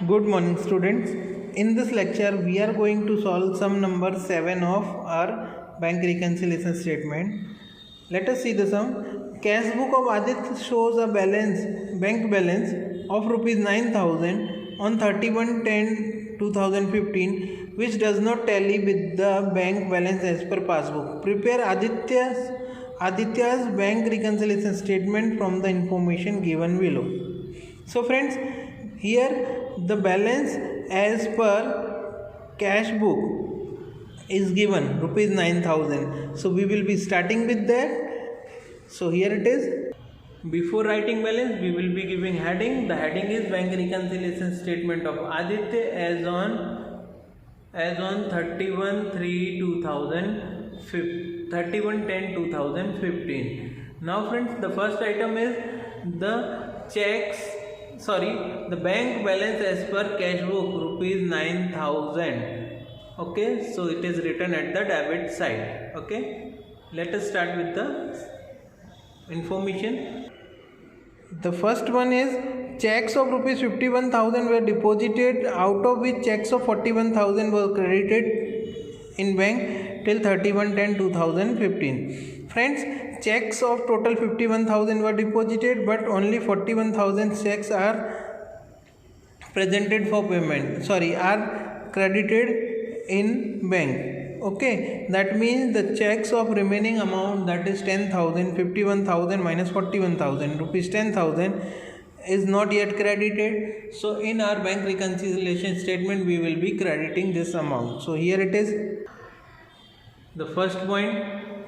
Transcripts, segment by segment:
Good morning, students. In this lecture, we are going to solve sum number 7 of our bank reconciliation statement. Let us see the sum. Cash book of Aditya shows a bank balance of rupees 9,000 on 31/10/2015, which does not tally with the bank balance as per passbook. Prepare Aditya's bank reconciliation statement from the information given below. So friends, here the balance as per cash book is given rupees 9,000. So we will be starting with that. So here it is. Before writing balance, we will be giving heading. The heading is bank reconciliation statement of Aditya as on 31/10/2015. Now friends, the first item is the the bank balance as per cash book rupees 9,000. Okay, so it is written at the debit side. Okay, let us start with the information. The first one is checks of rupees 51,000 were deposited, out of which checks of 41,000 were credited in bank till 31/10/2015. Friends, checks of total 51,000 were deposited, but only 41,000 checks are presented for payment. Are credited in bank. Okay, that means the checks of remaining amount, that is 10,000, 51,000 minus 41,000, rupees 10,000 is not yet credited. So in our bank reconciliation statement, we will be crediting this amount. So here it is. The first point,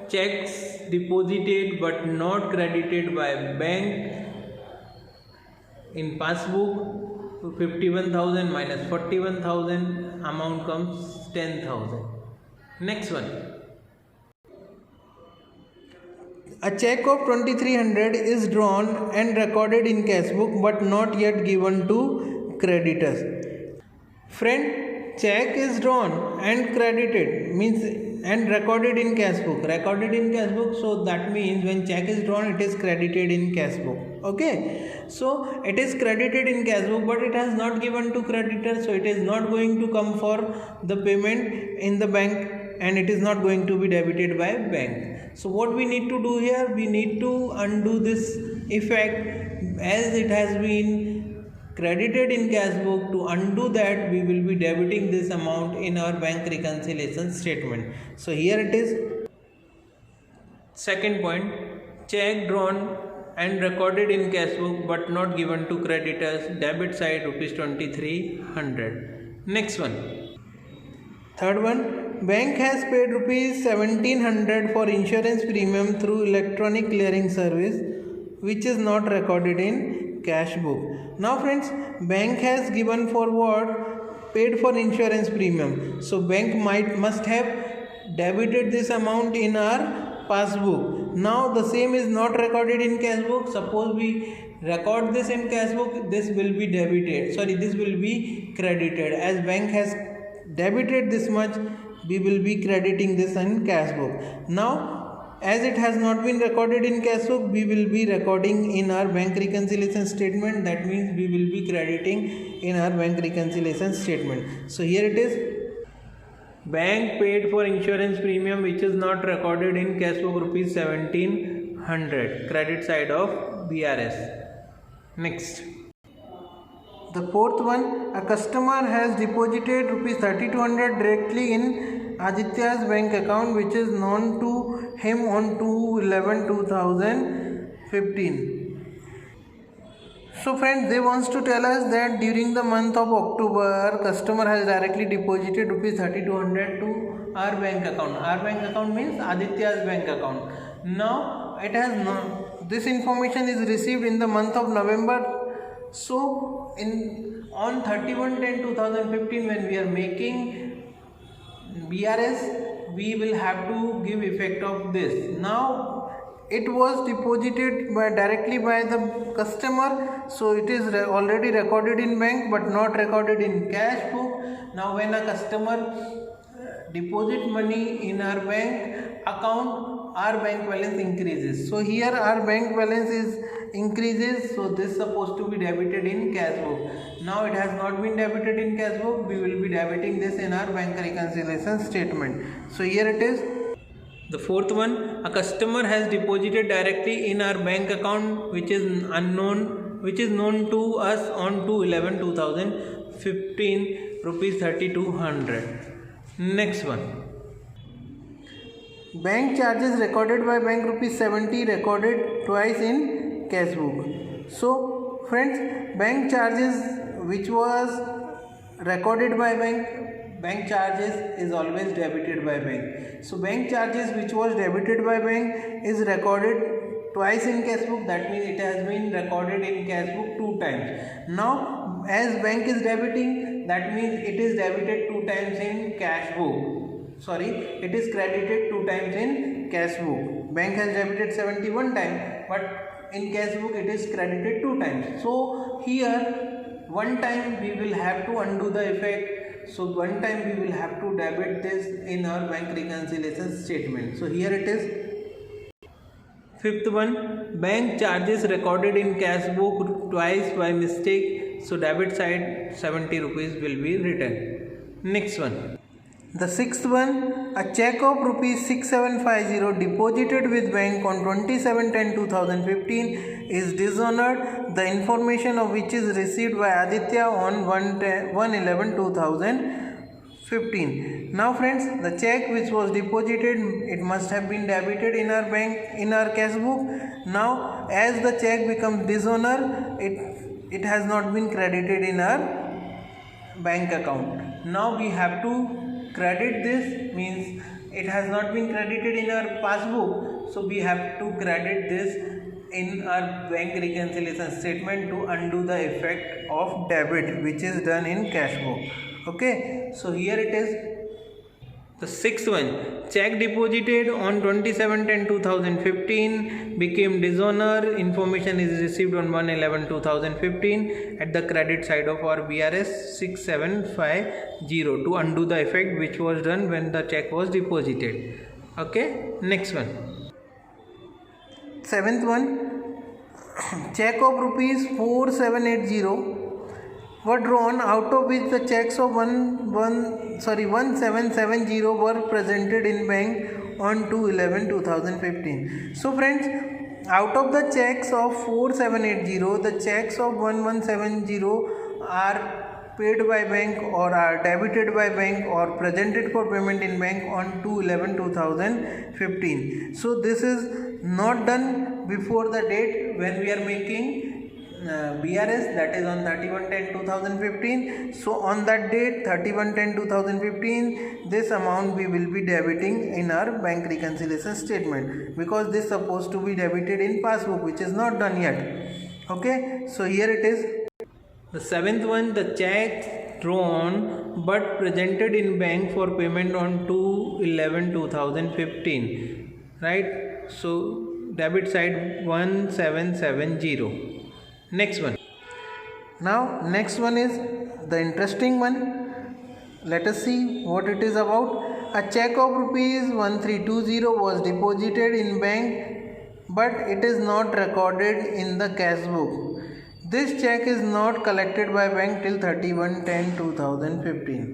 checks deposited but not credited by bank in passbook, 51,000 minus 41,000, amount comes 10,000. Next one, a check of 2,300 is drawn and recorded in cash book but not yet given to creditors. Friend, check is drawn and credited means and recorded in cash book. So that means when check is drawn, it is credited in cash book. Okay, so it is credited in cash book but it has not given to creditors, so it is not going to come for the payment in the bank and it is not going to be debited by bank. So what we need to do here, we need to undo this effect. As it has been credited in cash book, to undo that, we will be debiting this amount in our bank reconciliation statement. So here it is. Second point, check drawn and recorded in cash book but not given to creditors, debit side rupees 2,300. Next one. Third one, bank has paid rupees 1,700 for insurance premium through electronic clearing service, which is not recorded in cash book. Now friends, bank has given for what? Paid for insurance premium. So bank must have debited this amount in our passbook. Now the same is not recorded in cash book. Suppose we record this in cash book, this will be this will be credited. As bank has debited this much, we will be crediting this in cash book. Now as it has not been recorded in cash book, we will be recording in our bank reconciliation statement. That means we will be crediting in our bank reconciliation statement. So here it is. Bank paid for insurance premium which is not recorded in cash book rupees 1,700, credit side of BRS. Next. The fourth one, a customer has deposited rupees 3,200 directly in Aditya's bank account, which is known to him on 2/11/2015. So friends, they wants to tell us that during the month of October, customer has directly deposited rupees 3,200 to our bank account. Our bank account means Aditya's bank account. Now it has this information is received in the month of November. So on 31/10/2015, when we are making BRS, we will have to give effect of this. Now it was deposited directly by the customer, so it is already recorded in bank but not recorded in cash book. Now when a customer deposit money in our bank account, our bank balance increases. So here our bank balance is increases, so this is supposed to be debited in cash book. Now it has not been debited in cash book, we will be debiting this in our bank reconciliation statement. So here it is. The fourth one, a customer has deposited directly in our bank account which is known to us on 2/11/2015 rupees 3200. Next one, bank charges recorded by bank rupees 70 recorded twice in cash book. So friends, bank charges which was recorded by bank charges is always debited by bank. So bank charges which was debited by bank is recorded twice in cash book, that means it has been recorded in cash book 2 times. Now as bank is debiting, that means it is debited 2 times in cash book. Sorry, it is credited 2 times in cash book. Bank has debited 71 times, but in cash book it is credited 2 times. So here one time we will have to undo the effect. So one time we will have to debit this in our bank reconciliation statement. So here it is. Fifth one, bank charges recorded in cash book twice by mistake. So debit side 70 rupees will be written. Next one. The sixth one, a check of rupees 6750 deposited with bank on 27/10/2015 is dishonored, the information of which is received by Aditya on 1/11/2015. Now friends, the check which was deposited, it must have been debited in our bank, in our cash book. Now as the check becomes dishonored, it has not been credited in our bank account. Now we have to credit this, means it has not been credited in our passbook, so we have to credit this in our bank reconciliation statement to undo the effect of debit which is done in cash book. Okay, so here it is. The sixth one, check deposited on 27/10/2015 became dishonor, information is received on 1/11/2015 at the credit side of our BRS 6750 to undo the effect which was done when the check was deposited. Okay, next one. Seventh one, check of rupees 4780 were drawn, out of which the checks of 1770 were presented in bank on 2/11/2015. So friends, out of the checks of 4780, the checks of 1170 are paid by bank or are debited by bank or presented for payment in bank on 2/11/2015. So this is not done before the date when we are making BRS, that is on 31/10/2015. So on that date 31/10/2015, this amount we will be debiting in our bank reconciliation statement, because this is supposed to be debited in passbook, which is not done yet. Okay, so here it is. The seventh one, the check drawn but presented in bank for payment on 2/11/2015, right? So debit side 1770. Next one. Now next one is the interesting one. Let us see what it is about. A check of rupees 1320 was deposited in bank, but it is not recorded in the cash book. This check is not collected by bank till 31/10/2015.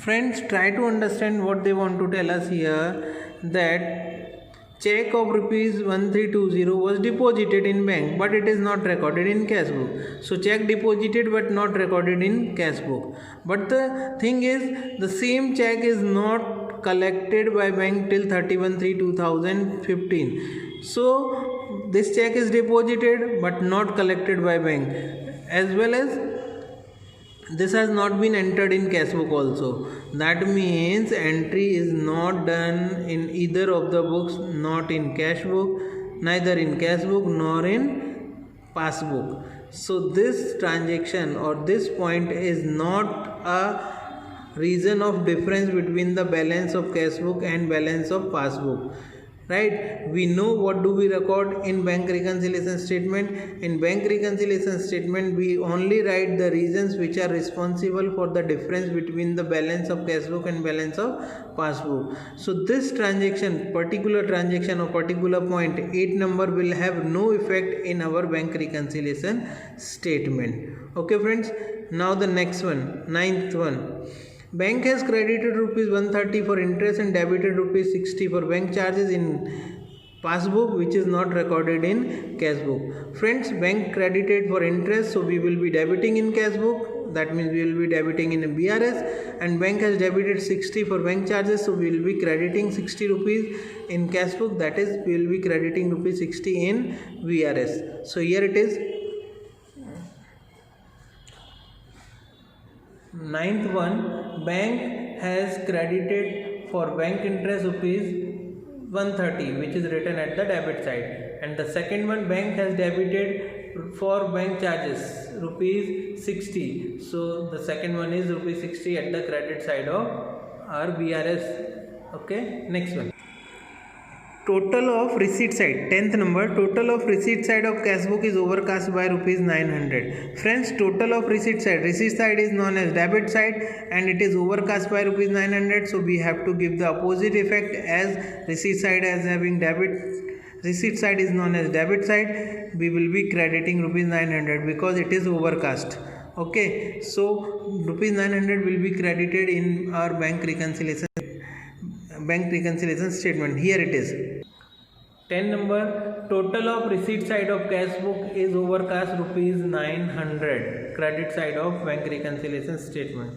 Friends, try to understand what they want to tell us here, that check of rupees 1320 was deposited in bank, but it is not recorded in cash book. So check deposited but not recorded in cash book. But the thing is, the same check is not collected by bank till 31/3/2015. So this check is deposited but not collected by bank, as well as this has not been entered in cash book also. That means entry is not done in either of the books, not in cash book, neither in cash book nor in passbook. So this transaction or this point is not a reason of difference between the balance of cash book and balance of passbook. right? We know what do we record in bank reconciliation statement. In bank reconciliation statement, we only write the reasons which are responsible for the difference between the balance of cash book and balance of passbook. So this transaction, particular transaction or particular point 8 number will have no effect in our bank reconciliation statement. Okay friends, now the next one, ninth one. Bank has credited rupees 130 for interest and debited rupees 60 for bank charges in passbook, which is not recorded in cash book. Friends, bank credited for interest, so we will be debiting in cash book, that means we will be debiting in a BRS, and bank has debited 60 for bank charges, so we will be crediting 60 rupees in cash book, that is we will be crediting rupees 60 in VRS. So here it is. Ninth one, bank has credited for bank interest rupees 130, which is written at the debit side, and the second one, bank has debited for bank charges rupees 60, so the second one is rupees 60 at the credit side of our BRS. Okay, next one. Total of receipt side, 10th number, total of receipt side of cash book is overcast by rupees 900. Friends, total of receipt side is known as debit side and it is overcast by rupees 900, so we have to give the opposite effect, as receipt side as having debit, receipt side is known as debit side, we will be crediting rupees 900 because it is overcast. Okay, so rupees 900 will be credited in our bank reconciliation statement. Here it is. 10 number, total of receipt side of cash book is overcast rupees 900, credit side of bank reconciliation statement.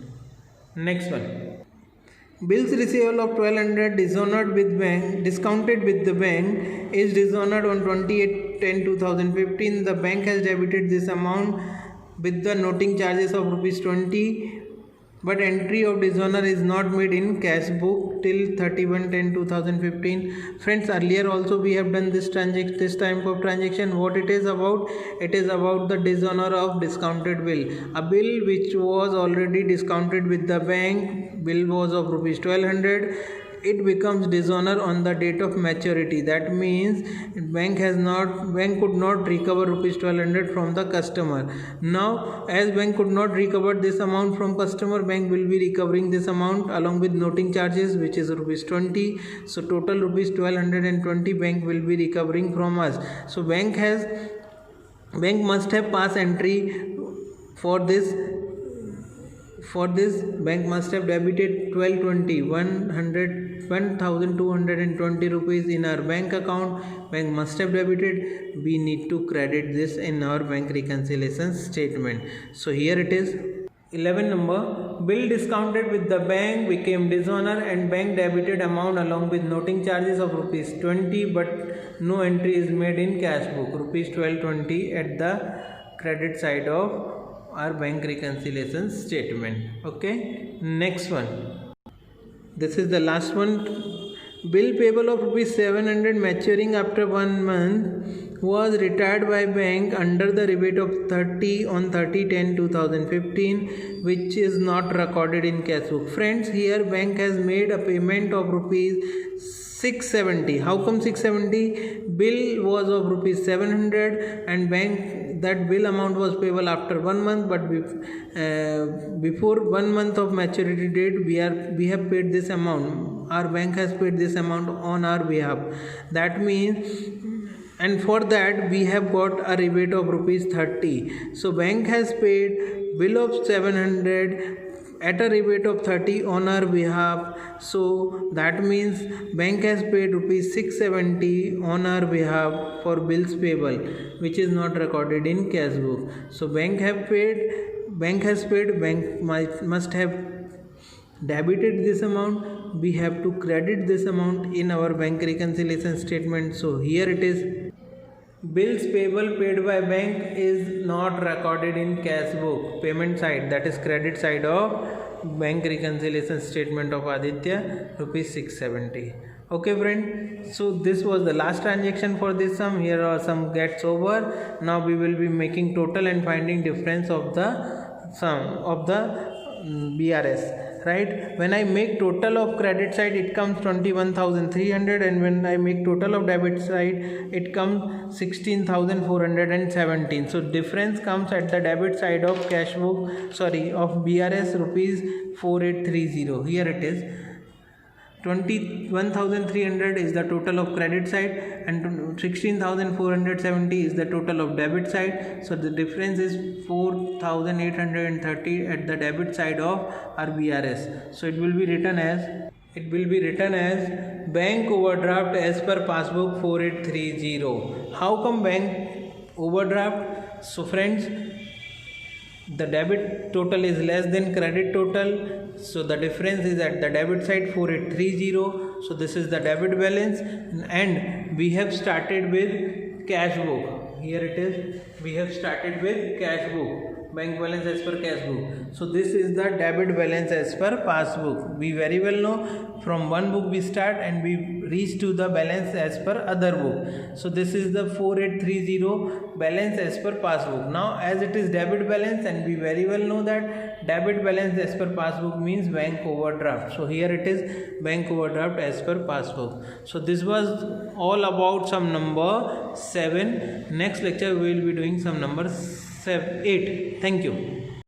Next one. Bills receivable of 1200 dishonored with bank, discounted with the bank, is dishonored on 28/10/2015. The bank has debited this amount with the noting charges of rupees 20, but entry of dishonor is not made in cash book till 31/10/2015. Friends, earlier also we have done this type of transaction. What it is about? It is about the dishonor of discounted bill. A bill which was already discounted with the bank, bill was of rupees 1200. It becomes dishonor on the date of maturity. That means bank could not recover rupees 1200 from the customer. Now, as bank could not recover this amount from customer, bank will be recovering this amount along with noting charges, which is rupees 20. So total rupees 1220 bank will be recovering from us. So bank must have pass entry for this. For this, bank must have debited 1220 rupees in our bank account. Bank must have debited. We need to credit this in our bank reconciliation statement. So here it is. 11 number, bill discounted with the bank became dishonor and bank debited amount along with noting charges of rupees 20, but no entry is made in cash book, rupees 1220 at the credit side of our bank reconciliation statement. Okay, next one. This is the last one. Bill payable of rupees 700 maturing after 1 month was retired by bank under the rebate of 30 on 30/10/2015, which is not recorded in cash book. Friends, here bank has made a payment of rupees 670. How come 670? Bill was of rupees 700 and bank, that bill amount was payable after 1 month, but before 1 month of maturity date we have paid this amount. Our bank has paid this amount on our behalf. That means, and for that we have got a rebate of rupees 30. So bank has paid bill of 700 at a rebate of 30 on our behalf. So that means bank has paid rupees 670 on our behalf for bills payable, which is not recorded in cash book. So bank has paid, bank must have debited this amount. We have to credit this amount in our bank reconciliation statement. So here it is. Bills payable paid by bank is not recorded in cash book, payment side, that is credit side of bank reconciliation statement of Aditya, rupees 670. Okay friend, so this was the last transaction for this sum. Here are some gets over. Now we will be making total and finding difference of the sum of the BRS, right? When I make total of credit side, it comes 21,300, and when I make total of debit side, it comes 16,417. So difference comes at the debit side of cash book, of BRS, rupees 4830. Here it is. 21,300 is the total of credit side and 16,470 is the total of debit side. So the difference is 4,830 at the debit side of RBRS. So it will be written as bank overdraft as per passbook 4830. How come bank overdraft? So friends, the debit total is less than credit total, so the difference is at the debit side 4830. So this is the debit balance, and we have started with cash book. Here it is, we have started with cash book, bank balance as per cash book. So this is the debit balance as per passbook. We very well know from one book we start and we reach to the balance as per other book. So this is the 4830 balance as per passbook. Now as it is debit balance, and we very well know that debit balance as per passbook means bank overdraft. So here it is bank overdraft as per passbook. So this was all about some number 7. Next lecture we will be doing some number 8. Thank you.